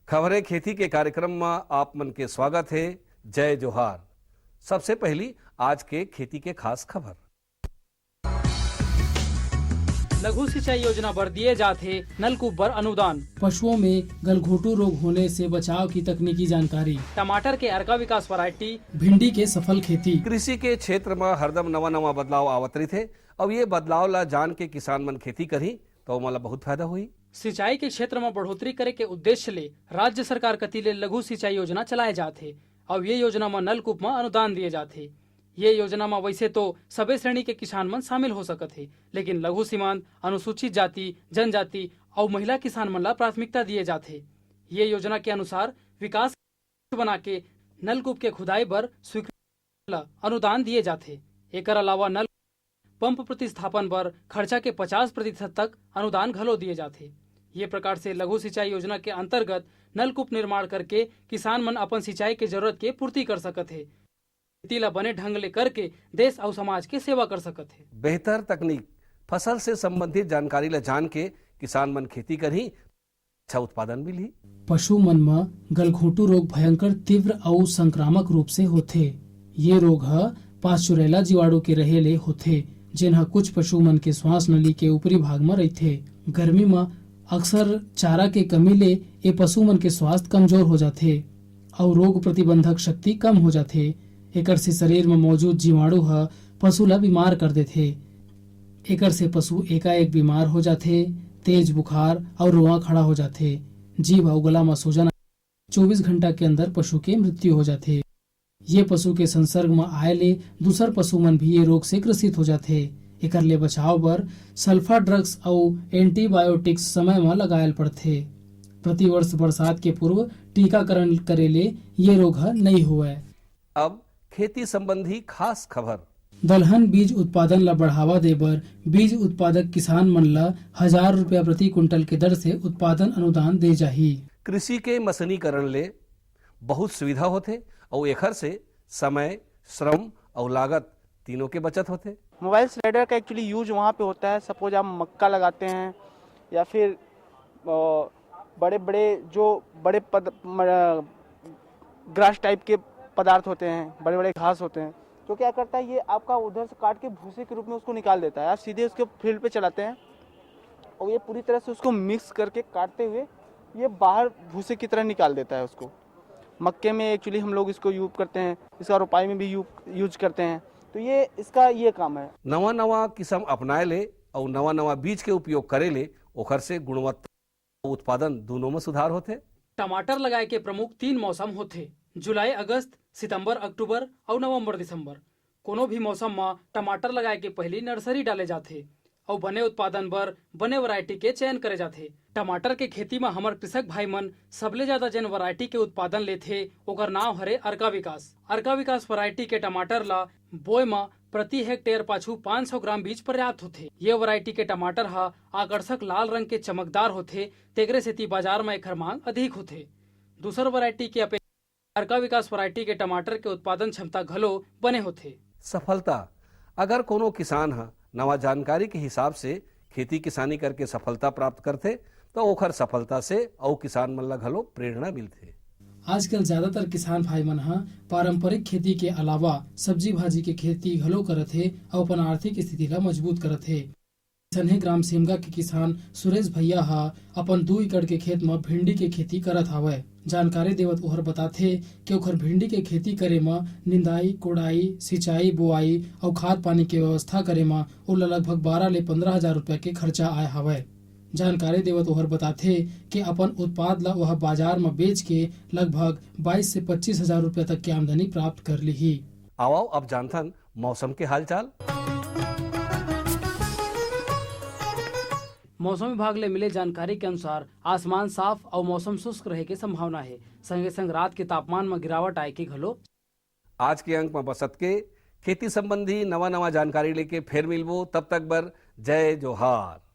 खबरें खेती के कार्यक्रम में आप मन के स्वागत है। जय जोहार। सबसे पहली आज के खेती के खास खबर। लघु सिंचाई योजना पर दिए जाते नलकूप पर अनुदान। पशुओं में गलघोटू रोग होने से बचाव की तकनीकी जानकारी। टमाटर के अर्का विकास वैरायटी। भिंडी के सफल खेती। कृषि के क्षेत्र में हरदम नवा नवा बदलाव आवत रही थे। अब ये बदलाव ला जान के किसान मन खेती करी तो मला बहुत फायदा हुई। सिंचाई के क्षेत्र में बढ़ोतरी करे के उद्देश्य ले राज्य सरकार कती ले लघु सिंचाई योजना चलाए जाते। अब ये योजना में नलकूप में अनुदान दिए जाते। ये योजना में वैसे तो सभी श्रेणी के किसान मन शामिल हो सकत है, लेकिन लघु सीमांत, अनुसूचित जाति, जनजाति और महिला किसान मन ला प्राथमिकता दिए जाते। ये योजना के अनुसार विकास बना के नलकूप के खुदाई पर स्वीकृति अनुदान दिए जाते। एक अलावा नल पंप प्रतिस्थापन पर खर्चा के 50% तक अनुदान घलो दिए जाते। ये प्रकार से लघु सिंचाई योजना के अंतर्गत नलकूप निर्माण करके किसान मन अपन सिंचाई के जरूरत के पूर्ति कर सकत है। खेती ला बने ढंग ले करके देश और समाज के सेवा कर सकत है। बेहतर तकनीक, फसल से संबंधित जानकारी ला जान के किसान मन खेती करी, अच्छा उत्पादन मिली। पशु मन में गलघोटू रोग भयंकर तीव्र और संक्रामक रूप से होथे। ये रोग है पास्चुरेला जीवाणु के रहेले होथे, जिन्हा कुछ पशु मन के श्वास नली के ऊपरी भाग में रहते। गर्मी में अक्सर चारा के कमी ले ये पशु मन के स्वास्थ्य कमजोर हो जाते और रोग प्रतिबंधक शक्ति कम हो जाते। एकर से शरीर में मौजूद जीवाणु ह पशु ला बीमार कर देथे। एकर से पशु एकाएक बीमार हो जाते, तेज बुखार और रोआ खड़ा हो जाते। जीभ और गला में सूजन 24 घंटा के अंदर पशु के मृत्यु हो जाते। ये पशु के संसर्ग में आए ले दूसर पशु मन भी ये रोग से ग्रसित हो जाते। एकर ले बचाव बर सल्फा ड्रग्स और एंटीबायोटिक्स समय में लगायल पड़थे। प्रतिवर्ष बरसात के पूर्व टीकाकरण करे ले ये रोग नहीं हुए। अब खेती संबंधी खास खबर। दलहन बीज उत्पादन ला बढ़ावा दे बर बीज उत्पादक किसान मन ला 1000 रुपया प्रति क्विंटल के दर से उत्पादन अनुदान दे जाही। कृषि के मशीनीकरण ले बहुत सुविधा होते और एखर से समय, श्रम और लागत तीनों के बचत होते। मोबाइल स्लाइडर का एक्चुअली यूज वहाँ पे होता है, सपोज आप मक्का लगाते हैं या फिर बड़े बड़े जो बड़े ग्रास टाइप के पदार्थ होते हैं, बड़े बड़े घास होते हैं, तो क्या करता है ये आपका उधर से काट के भूसे के रूप में उसको निकाल देता है। आप सीधे उसके फील्ड पे चलाते हैं और ये पूरी तरह से उसको मिक्स करके काटते हुए ये बाहर भूसे की तरह निकाल देता है उसको। मक्के में एक्चुअली हम लोग इसको यूज करते हैं, इसका रोपाई में भी यूज करते हैं, तो ये इसका ये काम है। नवा नवा किस्म अपनाए ले और नवा नवा बीज के उपयोग करे ले ओखर से गुणवत्ता उत्पादन दोनों में सुधार होते। टमाटर लगाए के प्रमुख 3 मौसम होते: जुलाई अगस्त, सितंबर अक्टूबर और नवंबर दिसंबर। कोनो भी मौसम में टमाटर लगाए के पहले नर्सरी डाले जाते और बने उत्पादन बर बने वैरायटी के चयन करे जाते। टमाटर के खेती में हमर कृषक भाई मन सबले ज्यादा जन वैरायटी के उत्पादन लेथे ओकर नाम हरे अर्का विकास। अर्का विकास वैरायटी के टमाटर ला बोए में प्रति हेक्टेयर पाछू 500 ग्राम बीज पर्याप्त होथे। ये वैरायटी के टमाटर हा आकर्षक लाल रंग के चमकदार होथे, तेकरे सेती बाजार में एकर मांग अधिक होथे। दूसर वैरायटी के अपेक्षा अर्का विकास वैरायटी के टमाटर के उत्पादन क्षमता घलो बने होथे। सफलता, अगर कोनो किसान है नवा जानकारी के हिसाब से खेती किसानी करके सफलता प्राप्त करते तो ओखर सफलता से और किसान मन ला घलो प्रेरणा मिलते। आजकल ज्यादातर किसान भाई मन हा पारंपरिक खेती के अलावा सब्जी भाजी के खेती घलो करत हे और अपन आर्थिक स्थिति ला मजबूत करत हे। सन्हे ग्राम सेमगा के किसान सुरेश भैया हा अपन 2 एकड़ के खेत में भिंडी के खेती करत हावय। जानकारी देवत ओहर बताथे कि ओखर भिंडी के खेती करे में निंदाई, कोड़ाई, सिंचाई, बुआई और खाद पानी के व्यवस्था करे में ओला लगभग 12 ले 15 हजार रुपया के खर्चा आए हावय। जानकारी देवत ओहर बताथे कि अपन उत्पाद ला वह बाजार में बेच के लगभग 22 से 25 हजार रुपया तक की आमदनी प्राप्त कर ली। आओ अब जानथन मौसम के हालचाल। मौसम विभाग ले मिले जानकारी के अनुसार आसमान साफ और मौसम शुष्क रहे के संभावना है। संगे संग रात के तापमान में गिरावट आए के घलो। आज के अंक में बसत के खेती संबंधी नवा नवा जानकारी लेके फिर मिलबो। तब तक बर जय जोहार।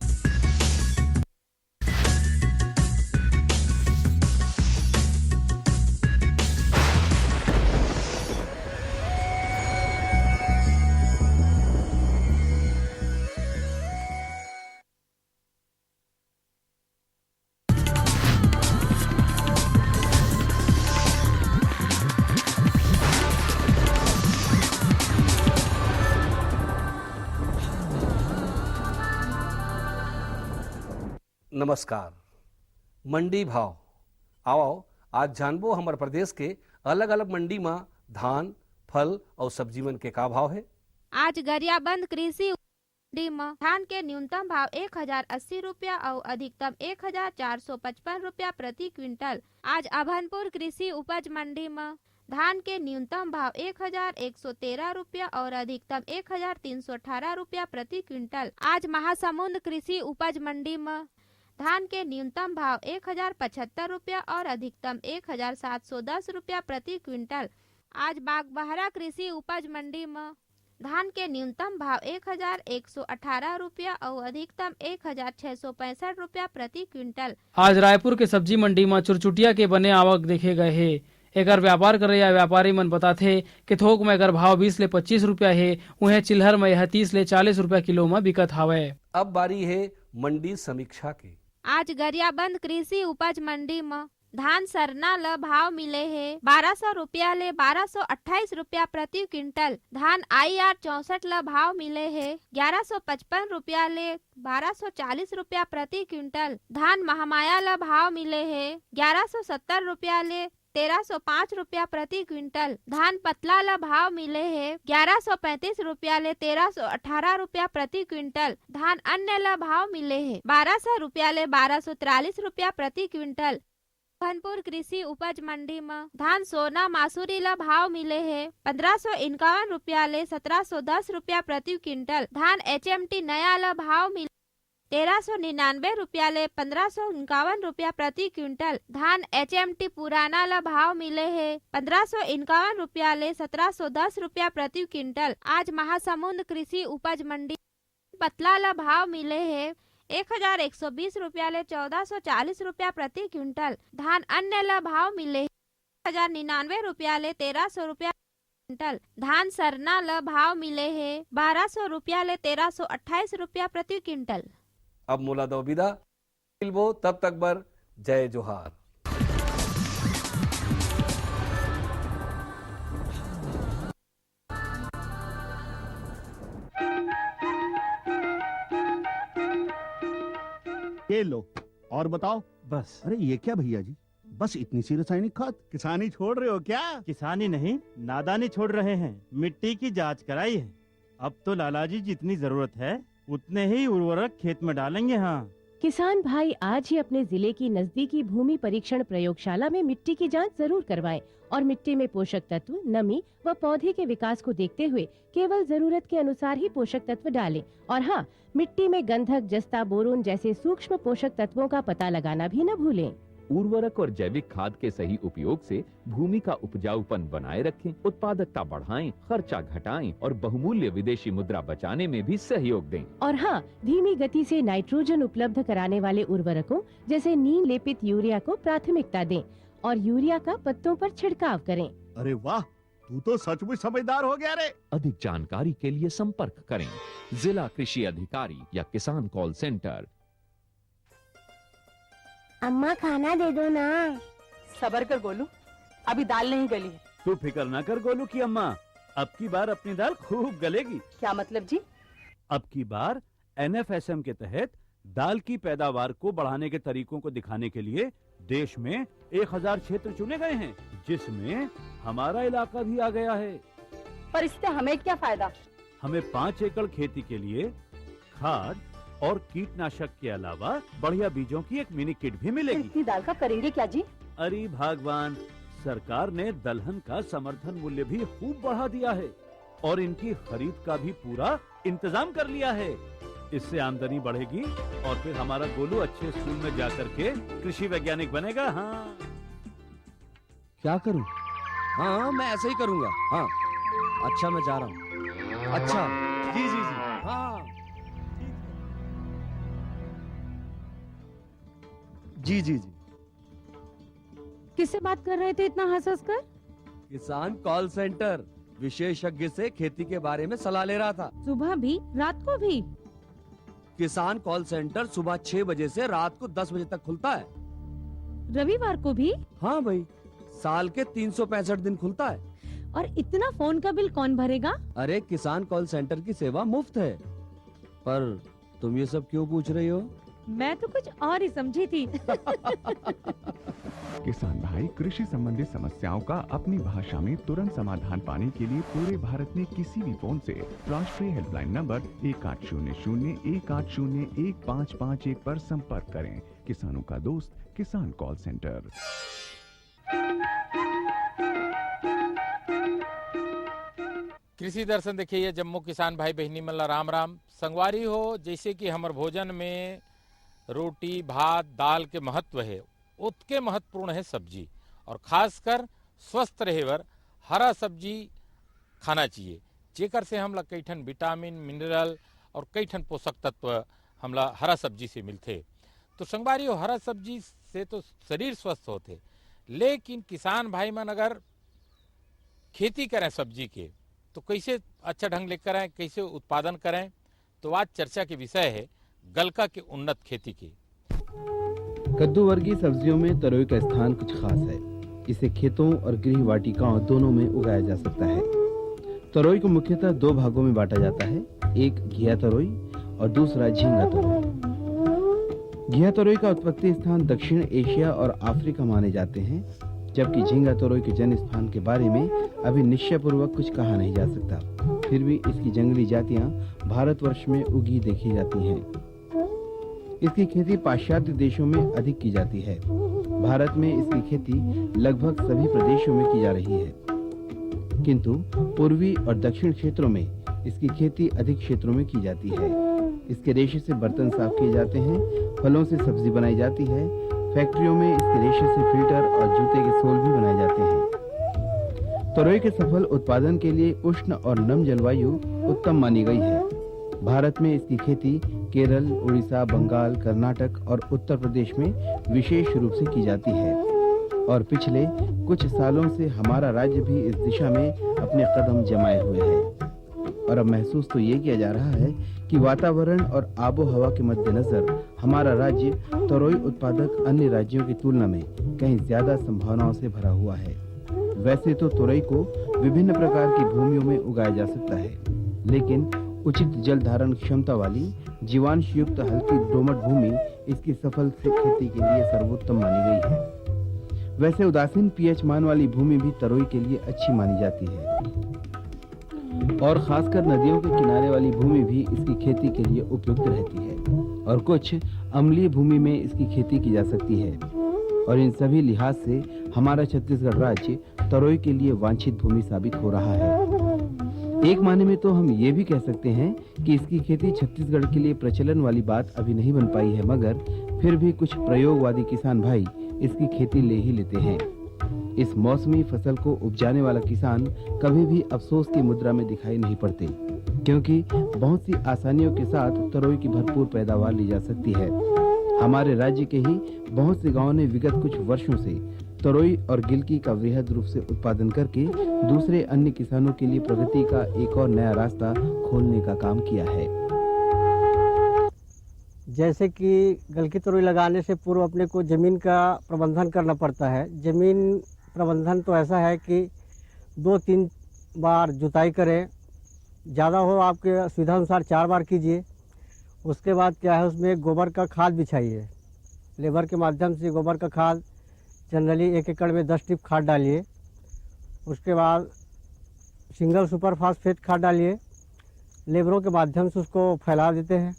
नमस्कार। मंडी भाव आओ आज जानबो हमारे प्रदेश के अलग अलग मंडी में धान, फल और सब्जी मन के का भाव है। आज गरियाबंद कृषि मंडी में धान के न्यूनतम भाव 1080 रुपया और अधिकतम 1455 रुपया प्रति क्विंटल। आज अभनपुर कृषि उपज मंडी में धान के न्यूनतम भाव 1113 रुपया और अधिकतम 1318 रुपया प्रति क्विंटल। आज महासमुंद कृषि उपज मंडी में धान के न्यूनतम भाव 1075 रुपया और अधिकतम 1710 रुपया प्रति क्विंटल। आज बागबहरा कृषि उपज मंडी में धान के न्यूनतम भाव 1118 रुपया और अधिकतम 1665 रुपया प्रति क्विंटल। आज रायपुर के सब्जी मंडी में चुरचुटिया के बने आवक देखे गए है। एकर व्यापार करे या व्यापारी मन बताथे कि थोक में अगर भाव 20 ले 25 रुपया है, उन्हें चिल्हर में यह 30 ले 40 रुपया किलो में बिकत हावे। अब बारी है मंडी समीक्षा की। आज गरियाबंद कृषि उपज मंडी में धान सरना ल भाव मिले है 1200 रुपया ले 1228 रुपया प्रति क्विंटल। धान IR 64 ल भाव मिले है 1155 रुपया ले 1240 रुपया प्रति क्विंटल। धान महामाया ल भाव मिले है 1170 रुपया ले 1305 रुपया प्रति क्विंटल। धान पतला ल भाव मिले है 1135 रुपया ले 1318 रुपया प्रति क्विंटल। धान अन्य ल भाव मिले है 1200 रुपया ले 1243 रुपया प्रति क्विंटल। भनपुर कृषि उपज मंडी में धान सोना मासूरी ल भाव मिले है 1551 रुपया ले 1710 रुपया प्रति क्विंटल। धान HMT नया ल भाव मिले 1399 रुपया ले 1551 रुपया प्रति क्विंटल। धान HMT पुराना ल भाव मिले है 1551 रुपया ले 1710 रुपया प्रति क्विंटल। आज महासमुंद कृषि उपज मंडी पतला ल भाव मिले है 1120 रुपया ले 1440 रुपया प्रति क्विंटल। धान अन्य ल भाव मिले 1099 रुपया ले 1300 रुपया क्विंटल। धान सरना ल भाव मिले है 1200 रुपया ले 1328 रुपया प्रति क्विंटल। अब मोला दो विदा, मिलबो तब तक बर जय जोहार। ये लो और बताओ। बस। अरे ये क्या भैया जी, बस इतनी सी रासायनिक खाद? किसानी छोड़ रहे हो क्या? किसानी नहीं, नादानी छोड़ रहे हैं। मिट्टी की जांच कराई है। अब तो लाला जी जितनी जरूरत है उतने ही उर्वरक खेत में डालेंगे। हाँ, किसान भाई आज ही अपने जिले की नजदीकी भूमि परीक्षण प्रयोगशाला में मिट्टी की जांच जरूर करवाएं और मिट्टी में पोषक तत्व, नमी व पौधे के विकास को देखते हुए केवल जरूरत के अनुसार ही पोषक तत्व डालें। और हाँ, मिट्टी में गंधक, जस्ता, बोरोन जैसे सूक्ष्म पोषक तत्वों का पता लगाना भी न भूलें। उर्वरक और जैविक खाद के सही उपयोग से भूमि का उपजाऊपन बनाए रखें, उत्पादकता बढ़ाएं, खर्चा घटाएं और बहुमूल्य विदेशी मुद्रा बचाने में भी सहयोग दें। और हाँ, धीमी गति से नाइट्रोजन उपलब्ध कराने वाले उर्वरकों जैसे नीम लेपित यूरिया को प्राथमिकता दें और यूरिया का पत्तों पर छिड़काव करें। अरे वाह, तू तो सचमुच समझदार हो गया रे। अधिक जानकारी के लिए संपर्क करें जिला कृषि अधिकारी या किसान कॉल सेंटर। अम्मा खाना दे दो ना। सबर कर गोलू, अभी दाल नहीं गली है। तू फिक्र ना कर गोलू की अम्मा, अब की बार अपनी दाल खूब गलेगी। क्या मतलब जी? अब की बार NFSM के तहत दाल की पैदावार को बढ़ाने के तरीकों को दिखाने के लिए देश में 1000 क्षेत्र चुने गए हैं, जिसमें हमारा इलाका भी आ गया है। पर इससे हमें क्या फायदा? हमें 5 एकड़ खेती के लिए खाद और कीटनाशक के अलावा बढ़िया बीजों की एक मिनी किट भी मिलेगी। इतनी दाल का करेंगे क्या जी? अरे भगवान, सरकार ने दलहन का समर्थन मूल्य भी खूब बढ़ा दिया है और इनकी खरीद का भी पूरा इंतजाम कर लिया है। इससे आमदनी बढ़ेगी और फिर हमारा गोलू अच्छे स्कूल में जाकर के कृषि वैज्ञानिक बनेगा। हाँ, क्या करूं? हाँ, मैं ऐसे ही करूंगा। हाँ, अच्छा, मैं जा रहा हूँ। अच्छा, जी जी जी, हाँ, जी जी जी। किससे बात कर रहे थे इतना हंस कर? किसान कॉल सेंटर, विशेषज्ञ से खेती के बारे में सलाह ले रहा था। सुबह भी, रात को भी? किसान कॉल सेंटर सुबह 6 बजे से रात को 10 बजे तक खुलता है। रविवार को भी? हाँ भाई, साल के 365 दिन खुलता है। और इतना फोन का बिल कौन भरेगा? अरे, किसान कॉल सेंटर की सेवा मुफ्त है। पर तुम ये सब क्यों पूछ रही हो? मैं तो कुछ और ही समझी थी। किसान भाई कृषि संबंधित समस्याओं का अपनी भाषा में तुरंत समाधान पाने के लिए पूरे भारत में किसी भी फोन से राष्ट्रीय हेल्पलाइन नंबर 1800-1801-551 पर संपर्क करें। किसानों का दोस्त किसान कॉल सेंटर। कृषि दर्शन देखिए जम्मू किसान भाई बहनी मल्ला राम राम संगवारी हो। जैसे कि हमारे भोजन में रोटी भात दाल के महत्व है, उतके महत्वपूर्ण है सब्जी, और खासकर स्वस्थ रहेवर हरा सब्जी खाना चाहिए, जेकर से हमला कई ठन विटामिन मिनरल और कई ठन पोषक तत्व हमला हरा सब्जी से मिलते। तो संगवारी हो हरा सब्जी से तो शरीर स्वस्थ होते, लेकिन किसान भाई मन अगर खेती करें सब्जी के तो कैसे अच्छा ढंग ले करें, कैसे उत्पादन करें। तो आज चर्चा के विषय है गलका के उन्नत खेती की। कद्दू वर्गीय सब्जियों में तरोई का स्थान कुछ खास है। इसे खेतों और गृह वाटिकाओं दोनों में उगाया जा सकता है। तरोई को मुख्यतः दो भागों में बांटा जाता है, एक घिया तरोई और दूसरा झींगा तरोई। घिया तरोई का उत्पत्ति स्थान दक्षिण एशिया और अफ्रीका माने जाते हैं, जबकि झींगा तरोई के जन्म स्थान के बारे में अभी निश्चय पूर्वक कुछ कहा नहीं जा सकता। फिर भी इसकी जंगली जातियां भारतवर्ष में उगी देखी जाती हैं। इसकी खेती पाश्चात्य देशों में अधिक की जाती है। भारत में इसकी खेती लगभग सभी प्रदेशों में की जा रही है, किंतु पूर्वी और दक्षिण क्षेत्रों में इसकी खेती अधिक क्षेत्रों में की जाती है। इसके रेशे से बर्तन साफ किए जाते हैं, फलों से सब्जी बनाई जाती है, फैक्ट्रियों में इसके रेशे से फिल्टर और जूते के सोल भी बनाए जाते हैं। तरोई के सफल उत्पादन के लिए उष्ण और नम जलवायु उत्तम मानी गई है। भारत में इसकी खेती केरल, उड़ीसा, बंगाल, कर्नाटक और उत्तर प्रदेश में विशेष रूप से की जाती है, और पिछले कुछ सालों से हमारा राज्य भी इस दिशा में अपने कदम जमाए हुए है। और अब महसूस तो ये किया जा रहा है कि वातावरण और आबो हवा के मद्देनजर हमारा राज्य तरोई उत्पादक अन्य राज्यों की तुलना में कहीं ज्यादा संभावनाओं से भरा हुआ है। वैसे तो तरोई को विभिन्न प्रकार की भूमियों में उगाया जा सकता है, लेकिन उचित जल धारण क्षमता वाली जीवांश युक्त हल्की दोमट भूमि इसकी सफल खेती के लिए सर्वोत्तम मानी गई है। वैसे उदासीन पीएच मान वाली भूमि भी तरोई के लिए अच्छी मानी जाती है, और खासकर नदियों के किनारे वाली भूमि भी इसकी खेती के लिए उपयुक्त रहती है, और कुछ अम्लीय भूमि में इसकी खेती की जा सकती है। और इन सभी लिहाज से हमारा छत्तीसगढ़ राज्य तरोई के लिए वांछित भूमि साबित हो रहा है। एक माने में तो हम ये भी कह सकते हैं कि इसकी खेती छत्तीसगढ़ के लिए प्रचलन वाली बात अभी नहीं बन पाई है, मगर फिर भी कुछ प्रयोगवादी किसान भाई इसकी खेती ले ही लेते हैं। इस मौसमी फसल को उपजाने वाला किसान कभी भी अफसोस की मुद्रा में दिखाई नहीं पड़ते, क्योंकि बहुत सी आसानियों के साथ तरोई की भरपूर पैदावार ली जा सकती है। हमारे राज्य के ही बहुत से गांवों ने विगत कुछ वर्षों से तरोई और गिलकी का वृहद रूप से उत्पादन करके दूसरे अन्य किसानों के लिए प्रगति का एक और नया रास्ता खोलने का काम किया है। जैसे कि गलकी तरोई लगाने से पूर्व अपने को ज़मीन का प्रबंधन करना पड़ता है। ज़मीन प्रबंधन तो ऐसा है कि 2-3 बार जुताई करें, ज़्यादा हो आपके सुविधा अनुसार 4 बार कीजिए। उसके बाद क्या है, उसमें गोबर का खाद बिछाइए। लेबर के माध्यम से गोबर का खाद जनरली 1 एकड़ में 10 टिप खाद डालिए। उसके बाद सिंगल सुपर फास्फेट खाद डालिए। लेबरों के माध्यम से उसको फैला देते हैं।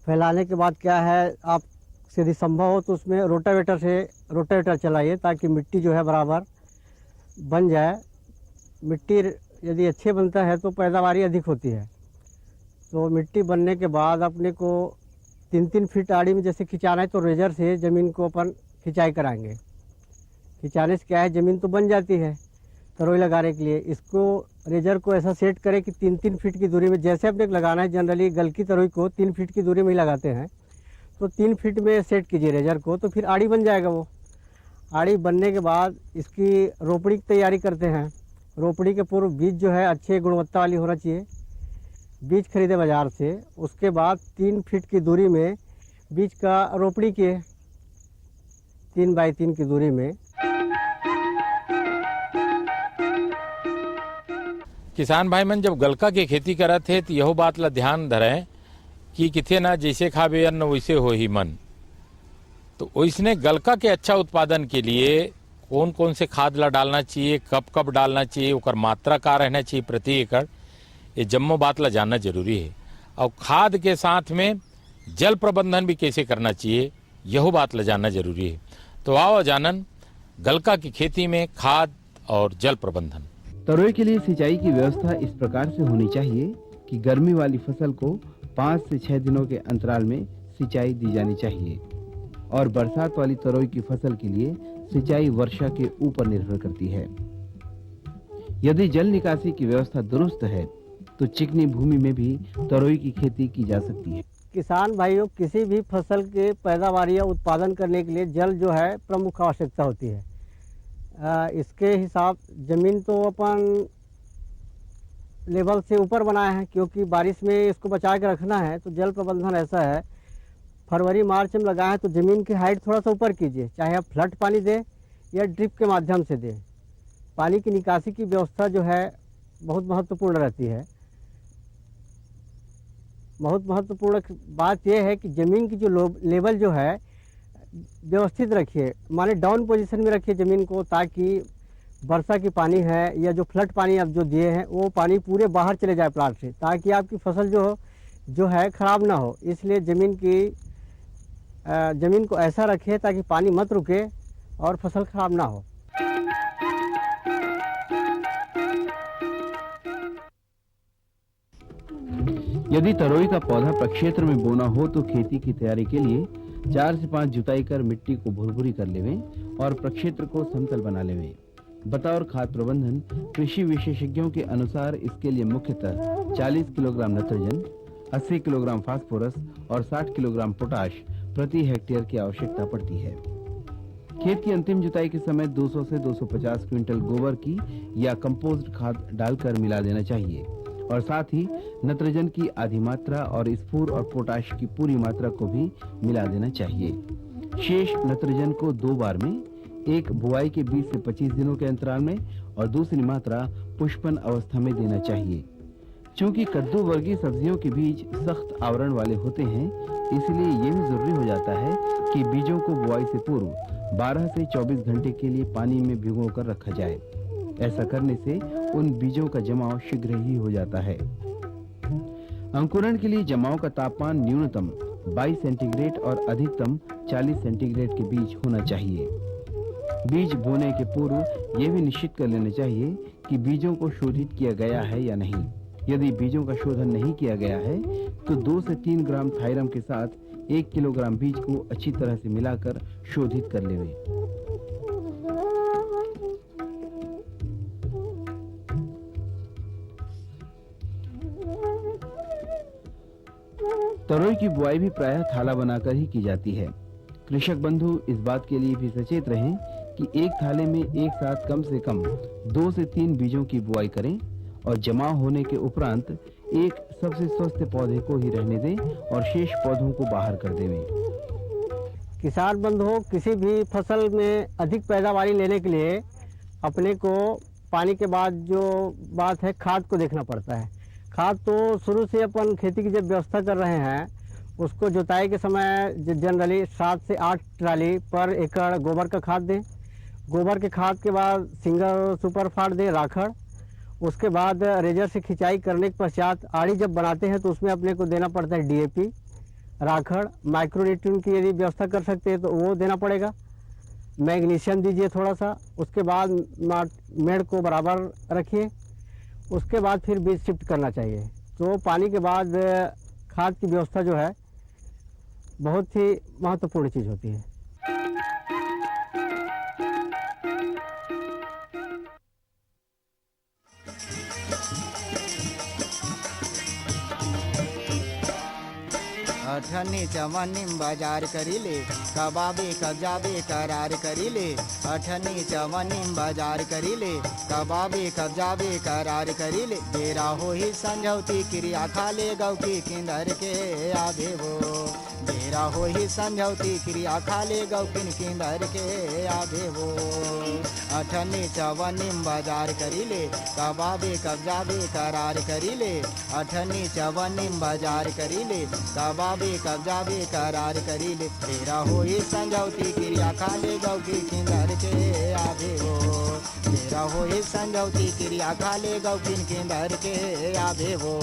फैलाने के बाद क्या है, आप यदि संभव हो तो उसमें रोटावेटर चलाइए, ताकि मिट्टी जो है बराबर बन जाए। मिट्टी यदि अच्छे बनता है तो पैदावारी अधिक होती है। तो मिट्टी बनने के बाद अपने को 3-3 फीट आड़ी में जैसे खिंचाना है, तो रेजर से ज़मीन को अपन खिंचाई कराएंगे। खिंचाने से क्या है, ज़मीन तो बन जाती है तरोई लगाने के लिए। इसको रेजर को ऐसा सेट करें कि 3-3 फीट की दूरी में, जैसे अपने लगाना है जनरली गलकी तरोई को 3 फीट की दूरी में ही लगाते हैं, तो 3 फीट में सेट कीजिए रेजर को, तो फिर आड़ी बन जाएगा। वो आड़ी बनने के बाद इसकी रोपड़ी की तैयारी करते हैं। रोपड़ी के पूर्व बीज जो है अच्छे गुणवत्ता वाली होना चाहिए। बीज खरीदे बाज़ार से, उसके बाद 3 फीट की दूरी में बीज का रोपड़ी किए, 3 बाई 3 की दूरी में। किसान भाई मन जब गलका की खेती करत थे तो यह बात ला ध्यान धरें कि किथे ना जैसे खावे अन्न वैसे हो ही मन। तो वैसने गलका के अच्छा उत्पादन के लिए कौन कौन से खाद ला डालना चाहिए, कब कब डालना चाहिए, ओकर मात्रा का रहना चाहिए प्रति एकड़, ये जम्मो बात ला जानना जरूरी है। और खाद के साथ में जल प्रबंधन भी कैसे करना चाहिए, यह बात ला जानना जरूरी है। तो आओ जानन गलका की खेती में खाद और जल प्रबंधन। तरोई के लिए सिंचाई की व्यवस्था इस प्रकार से होनी चाहिए कि गर्मी वाली फसल को 5 से 6 दिनों के अंतराल में सिंचाई दी जानी चाहिए और बरसात वाली तरोई की फसल के लिए सिंचाई वर्षा के ऊपर निर्भर करती है। यदि जल निकासी की व्यवस्था दुरुस्त है तो चिकनी भूमि में भी तरोई की खेती की जा सकती है। किसान भाइयों, किसी भी फसल के पैदावार या उत्पादन करने के लिए जल जो है प्रमुख आवश्यकता होती है। इसके हिसाब जमीन तो अपन लेवल से ऊपर बनाए हैं क्योंकि बारिश में इसको बचा के रखना है। तो जल प्रबंधन ऐसा है, फरवरी मार्च में लगाए हैं तो ज़मीन की हाइट थोड़ा सा ऊपर कीजिए, चाहे आप फ्लड पानी दें या ड्रिप के माध्यम से दें। पानी की निकासी की व्यवस्था जो है बहुत महत्वपूर्ण रहती है। बहुत महत्वपूर्ण बात यह है कि ज़मीन की जो लेवल जो है व्यवस्थित रखिए, माने डाउन पोजीशन में रखिए ज़मीन को, ताकि वर्षा की पानी है या जो फ्लड पानी आप जो दिए हैं वो पानी पूरे बाहर चले जाए प्लांट से, ताकि आपकी फसल जो है ख़राब ना हो। इसलिए ज़मीन को ऐसा रखिए ताकि पानी मत रुके और फसल खराब ना हो। यदि तरोई का पौधा प्रक्षेत्र में बोना हो तो खेती की तैयारी के लिए 4 से 5 जुताई कर मिट्टी को भुरभुरी कर लेवें और प्रक्षेत्र को समतल बना लेवें। बतौर खाद प्रबंधन, कृषि विशेषज्ञों के अनुसार इसके लिए मुख्यतः 40 किलोग्राम नाइट्रोजन, 80 किलोग्राम फास्फोरस और 60 किलोग्राम पोटाश प्रति हेक्टेयर की आवश्यकता पड़ती है। खेत की अंतिम जुताई के समय 200 से 250 क्विंटल गोबर की या कंपोस्ट खाद डालकर मिला देना चाहिए और साथ ही नाइट्रोजन की आधी मात्रा और स्फूर और पोटाश की पूरी मात्रा को भी मिला देना चाहिए। शेष नाइट्रोजन को 2 बार में, एक बुआई के 20 से 25 दिनों के अंतराल में और दूसरी मात्रा पुष्पन अवस्था में देना चाहिए। चूंकि कद्दू वर्गीय सब्जियों के बीज सख्त आवरण वाले होते हैं, इसलिए ये भी जरूरी हो जाता है कि बीजों को बुआई से पूर्व 12 से 24 घंटे के लिए पानी में भिगोकर रखा जाए। ऐसा करने से उन बीजों का जमाव शीघ्र ही हो जाता है। अंकुरण के लिए जमाव का तापमान न्यूनतम 22 सेंटीग्रेड और अधिकतम 40 सेंटीग्रेड के बीच होना चाहिए। बीज बोने के पूर्व यह भी निश्चित कर लेना चाहिए कि बीजों को शोधित किया गया है या नहीं। यदि बीजों का शोधन नहीं किया गया है तो 2 से 3 ग्राम थायरम के साथ 1 किलोग्राम बीज को अच्छी तरह से मिलाकर शोधित कर लेवें। तरोई की बुआई भी प्रायः थाला बनाकर ही की जाती है। कृषक बंधु इस बात के लिए भी सचेत रहें कि एक थाले में एक साथ कम से कम 2 से 3 बीजों की बुआई करें और जमा होने के उपरांत एक सबसे स्वस्थ पौधे को ही रहने दें और शेष पौधों को बाहर कर देवें। किसान बंधुओं, किसी भी फसल में अधिक पैदावारी लेने के लिए अपने को पानी के बाद जो बात है खाद को देखना पड़ता है। खाद तो शुरू से अपन खेती की जब व्यवस्था कर रहे हैं उसको जुताई के समय जनरली 7 से 8 ट्राली पर एकड़ गोबर का खाद दें। गोबर के खाद के बाद सिंगल सुपर फाट दें राखड़। उसके बाद रेजर से खिंचाई करने के पश्चात आड़ी जब बनाते हैं तो उसमें अपने को देना पड़ता है डीएपी, राखड़, माइक्रोन्यूट्रिएंट की यदि व्यवस्था कर सकते हैं तो वो देना पड़ेगा। मैग्नीशियम दीजिए थोड़ा सा। उसके बाद मेड़ को बराबर रखिए। उसके बाद फिर बीज शिफ्ट करना चाहिए। तो पानी के बाद खाद की व्यवस्था जो है बहुत ही महत्वपूर्ण चीज़ होती है। अठनी चवनिम बाजार करीले कबाबे कब्जाबे करार करीले अठनी चवनिम बाजार करीले कबाबे कब्जाबे करार करीले बेरा हो ही समझौती क्रिया खाले गौ की किंदर के आधे वो बेरा हो ही समझौती क्रिया खाले गौ किन किंदर के आधे वो अठनी चवनिम बाजार करीले कबाबे कब्जाबे करार करीले अठनी चवनिम बाजार करीले कबाबे कब्जाबे करार करीले तेरा हो ही समझौती क्रिया खाले गौ की किंदर के आधे हो तेरा हो ही समझौती क्रिया खाले गौ किन किंदर के आधे हो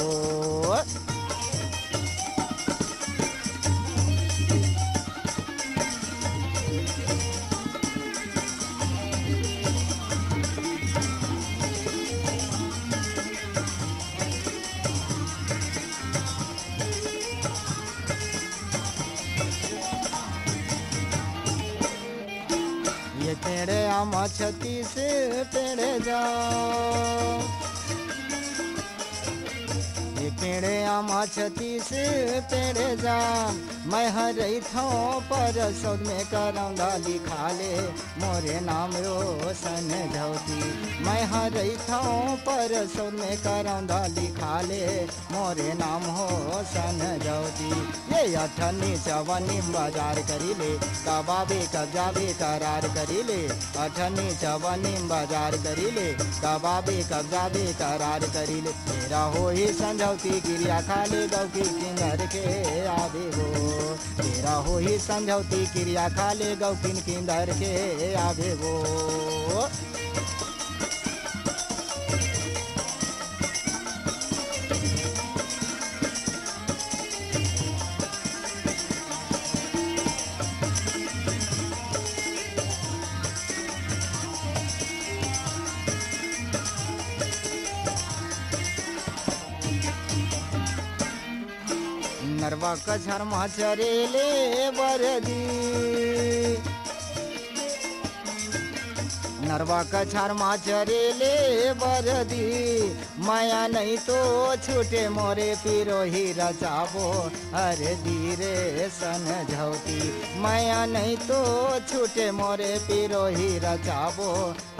पेड़े आम छत्तीस पेड़े जाओ ये पेड़े आम छत्तीस पेड़े जा मैं हर रही था पर सौद में करौंदा लिखा ले मोरे नाम रोशन झौती मैं हर रही था पर सौद में करौंदा लिखा ले मोरे नाम हो सन झौती ये अठनी चवनिम बाजार करीले कबाबे कब्जाबे करार करीले अठनी चवनिम बाजार करीले कबाबे कब्जाबे करार करीले तेरा हो ही समझौती क्रिया खाले गौ की किंदर के आधे हो तेरा हो ही समझौती क्रिया खाले गौ किन किंदर के आधे हो नरवा कछरमा चरेले बरदी नरवा कछरमा चरेले बरदी माया नहीं तो छूटे मोरे पिरोही रचाबो अरे धीरे सन झौती माया नहीं तो छूटे मोरे पिरोही रचाबो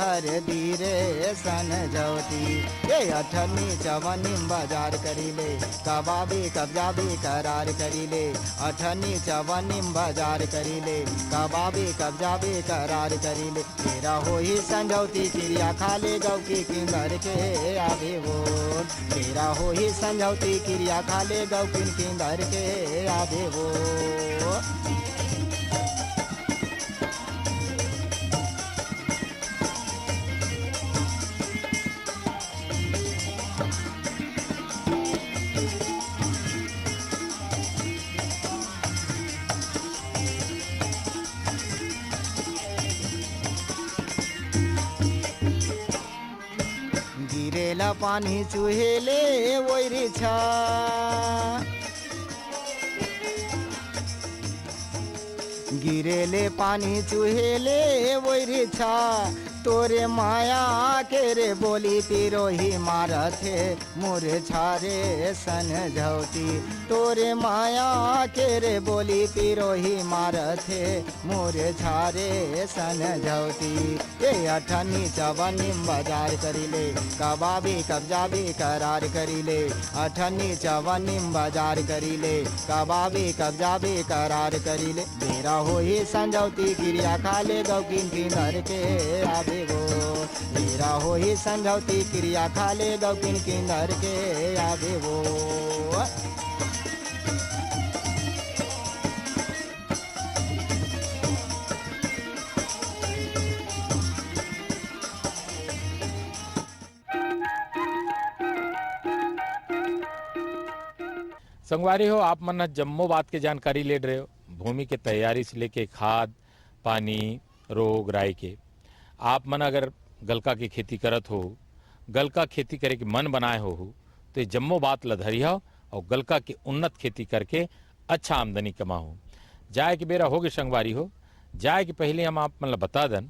अरे धीरे सन झौती ये अठनी चवनिम बाजार करीले कबाबे कब्जाबे करार करीले अठनी चवनिम बाजार करीले कबाबे कब्जाबे करार करीले तेरा हो ही समझौती क्रिया खाले गौ की किंदर के आवे वो तेरा हो ही समझौती क्रिया खाले गौ किन किंदर के आवे वो गिरेला पानी चुहेले वैरी छा गिरेले पानी चुहेले वैरी छा तोरे माया के रे बोली पिरोही मारथे मोरे छारे सन झौती तोरे माया के रे बोली पिरोही मारथे मोरे छारे सन झौती ये अठनी चवनिम बाजार करीले कबाबे कब्जाबे करार करीले अठनी चवनिम बाजार करीले कबाबे कब्जाबे करार करीले बेरा हो ही समझौती क्रिया खाले गौ किन किंदर के आवे वो तेरा हो ही समझौती क्रिया खाले गौ किन किंदर के आवे वो संगवारी हो आप मन जम्मो बात के जानकारी ले रहे हो भूमि के तैयारी से लेके खाद पानी रोग राई के आप मन अगर गलका की खेती करत हो गलका खेती करे के मन बनाए हो तो ये जम्मो बात लधरिया और गलका की उन्नत खेती करके अच्छा आमदनी कमाओ जाए के बेरा होगे संगवारी हो जाए के पहले हम आप मतलब बता दें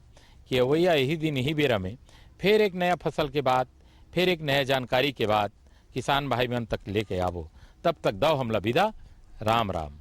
कि अवैया यही दिन यही बेरा में फिर एक नया फसल के बाद फिर एक नया जानकारी के बाद किसान भाई बहन तक लेके आवो तब तक दो हमला विदा राम राम।